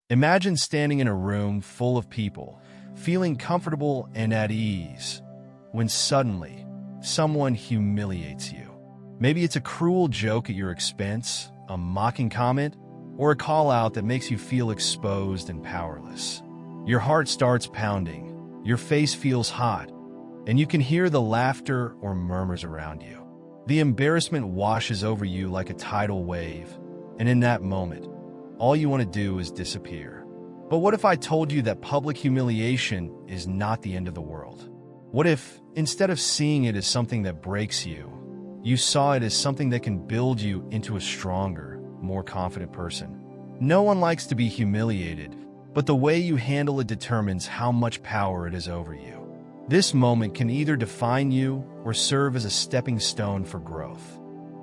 Imagine standing in a room full of people, feeling comfortable and at ease, when suddenly someone humiliates you. Maybe it's a cruel joke at your expense, a mocking comment, or a call-out that makes you feel exposed and powerless. Your heart starts pounding, your face feels hot, and you can hear the laughter or murmurs around you. The embarrassment washes over you like a tidal wave, and in that moment, all you want to do is disappear. But what if I told you that public humiliation is not the end of the world? What if, instead of seeing it as something that breaks you, you saw it as something that can build you into a stronger, more confident person? No one likes to be humiliated, but the way you handle it determines how much power it is over you. This moment can either define you or serve as a stepping stone for growth.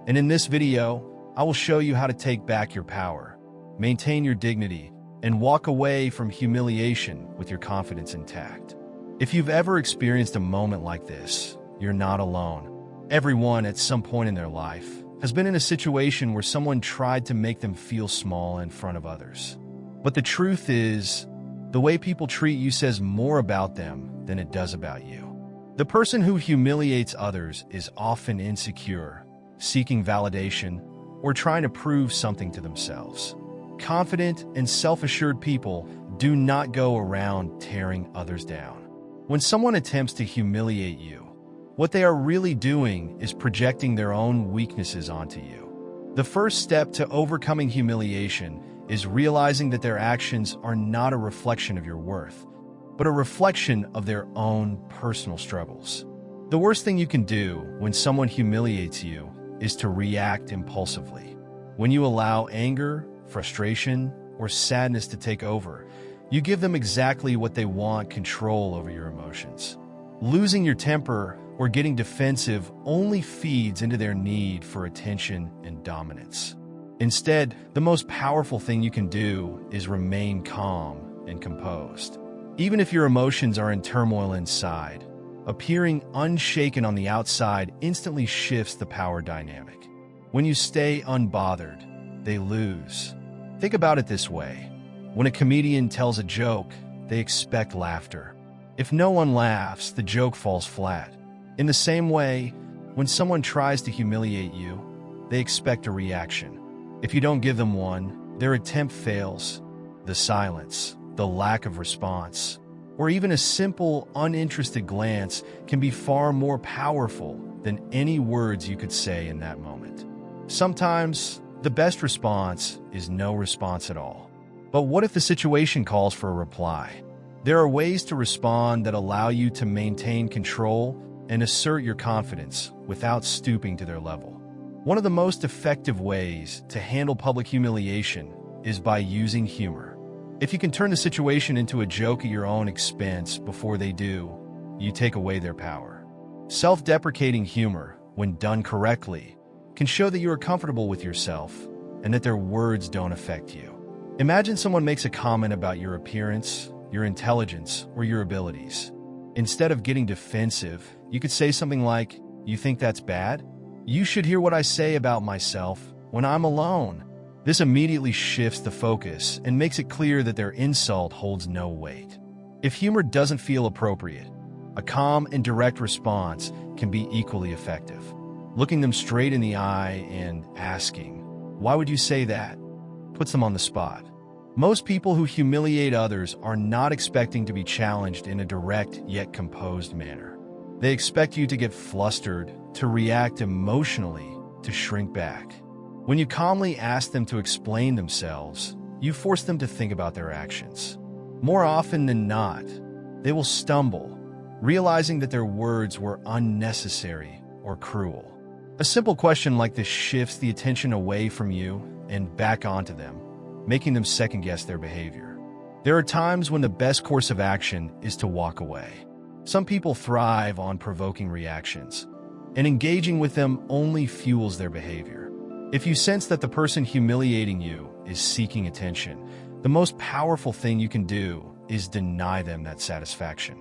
And in this video, I will show you how to take back your power, maintain your dignity, and walk away from humiliation with your confidence intact. If you've ever experienced a moment like this, you're not alone. Everyone at some point in their life has been in a situation where someone tried to make them feel small in front of others. But the truth is, the way people treat you says more about them than it does about you. The person who humiliates others is often insecure, seeking validation, or trying to prove something to themselves. Confident and self-assured people do not go around tearing others down. When someone attempts to humiliate you, what they are really doing is projecting their own weaknesses onto you. The first step to overcoming humiliation is realizing that their actions are not a reflection of your worth, but a reflection of their own personal struggles. The worst thing you can do when someone humiliates you is to react impulsively. When you allow anger, frustration, or sadness to take over, you give them exactly what they want: control over your emotions. Losing your temper or getting defensive only feeds into their need for attention and dominance. Instead, the most powerful thing you can do is remain calm and composed. Even if your emotions are in turmoil inside, appearing unshaken on the outside instantly shifts the power dynamic. When you stay unbothered, they lose. Think about it this way. When a comedian tells a joke, they expect laughter. If no one laughs, the joke falls flat. In the same way, when someone tries to humiliate you, they expect a reaction. If you don't give them one, their attempt fails. The silence, the lack of response, or even a simple, uninterested glance can be far more powerful than any words you could say in that moment. Sometimes, the best response is no response at all. But what if the situation calls for a reply? There are ways to respond that allow you to maintain control and assert your confidence without stooping to their level. One of the most effective ways to handle public humiliation is by using humor. If you can turn the situation into a joke at your own expense before they do, you take away their power. Self-deprecating humor, when done correctly, can show that you are comfortable with yourself and that their words don't affect you. Imagine someone makes a comment about your appearance, your intelligence, or your abilities. Instead of getting defensive, you could say something like, "You think that's bad? You should hear what I say about myself when I'm alone." This immediately shifts the focus and makes it clear that their insult holds no weight. If humor doesn't feel appropriate, a calm and direct response can be equally effective. Looking them straight in the eye and asking, "Why would you say that?" puts them on the spot. Most people who humiliate others are not expecting to be challenged in a direct yet composed manner. They expect you to get flustered, to react emotionally, to shrink back. When you calmly ask them to explain themselves, you force them to think about their actions. More often than not, they will stumble, realizing that their words were unnecessary or cruel. A simple question like this shifts the attention away from you and back onto them, making them second-guess their behavior. There are times when the best course of action is to walk away. Some people thrive on provoking reactions, and engaging with them only fuels their behavior. If you sense that the person humiliating you is seeking attention, the most powerful thing you can do is deny them that satisfaction.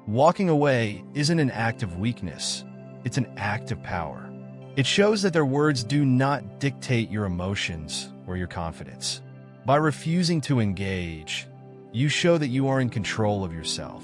Walking away isn't an act of weakness, it's an act of power. It shows that their words do not dictate your emotions or your confidence. By refusing to engage, you show that you are in control of yourself,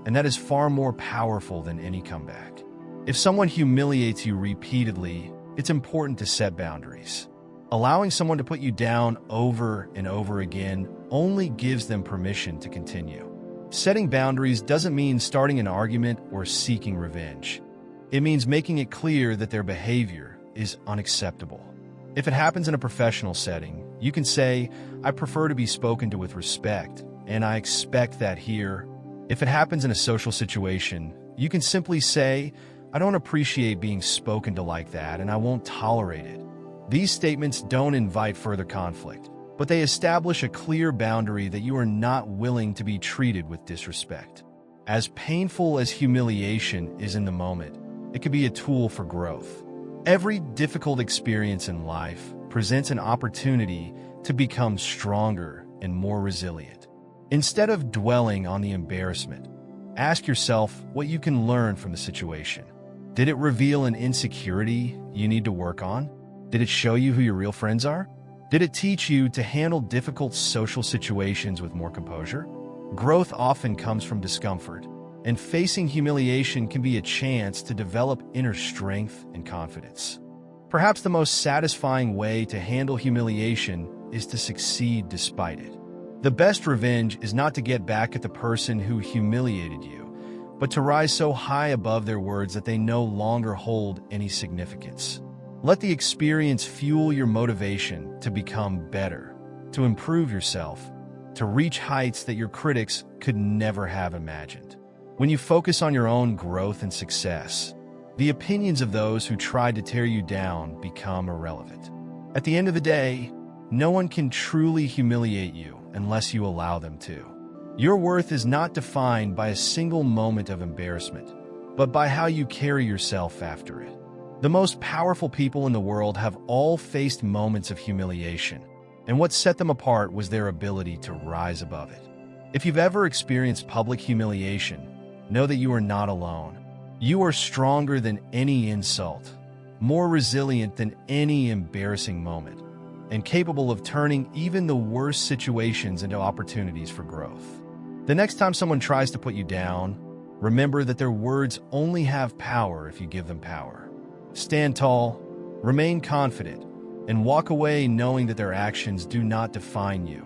and that is far more powerful than any comeback. If someone humiliates you repeatedly, it's important to set boundaries. Allowing someone to put you down over and over again only gives them permission to continue. Setting boundaries doesn't mean starting an argument or seeking revenge. It means making it clear that their behavior is unacceptable. If it happens in a professional setting, you can say, "I prefer to be spoken to with respect, and I expect that here." If it happens in a social situation, you can simply say, "I don't appreciate being spoken to like that, and I won't tolerate it." These statements don't invite further conflict, but they establish a clear boundary that you are not willing to be treated with disrespect. As painful as humiliation is in the moment, it can be a tool for growth. Every difficult experience in life presents an opportunity to become stronger and more resilient. Instead of dwelling on the embarrassment, ask yourself what you can learn from the situation. Did it reveal an insecurity you need to work on? Did it show you who your real friends are? Did it teach you to handle difficult social situations with more composure? Growth often comes from discomfort, and facing humiliation can be a chance to develop inner strength and confidence. Perhaps the most satisfying way to handle humiliation is to succeed despite it. The best revenge is not to get back at the person who humiliated you, but to rise so high above their words that they no longer hold any significance. Let the experience fuel your motivation to become better, to improve yourself, to reach heights that your critics could never have imagined. When you focus on your own growth and success, the opinions of those who tried to tear you down become irrelevant. At the end of the day, no one can truly humiliate you unless you allow them to. Your worth is not defined by a single moment of embarrassment, but by how you carry yourself after it. The most powerful people in the world have all faced moments of humiliation, and what set them apart was their ability to rise above it. If you've ever experienced public humiliation, know that you are not alone. You are stronger than any insult, more resilient than any embarrassing moment, and capable of turning even the worst situations into opportunities for growth. The next time someone tries to put you down, remember that their words only have power if you give them power. Stand tall, remain confident, and walk away knowing that their actions do not define you.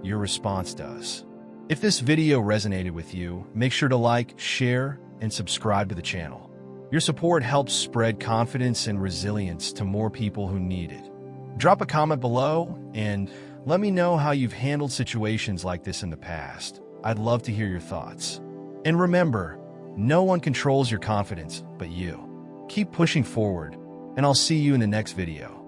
Your response does. If this video resonated with you, make sure to like, share, and subscribe to the channel. Your support helps spread confidence and resilience to more people who need it. Drop a comment below and let me know how you've handled situations like this in the past. I'd love to hear your thoughts. And remember, no one controls your confidence but you. Keep pushing forward, and I'll see you in the next video.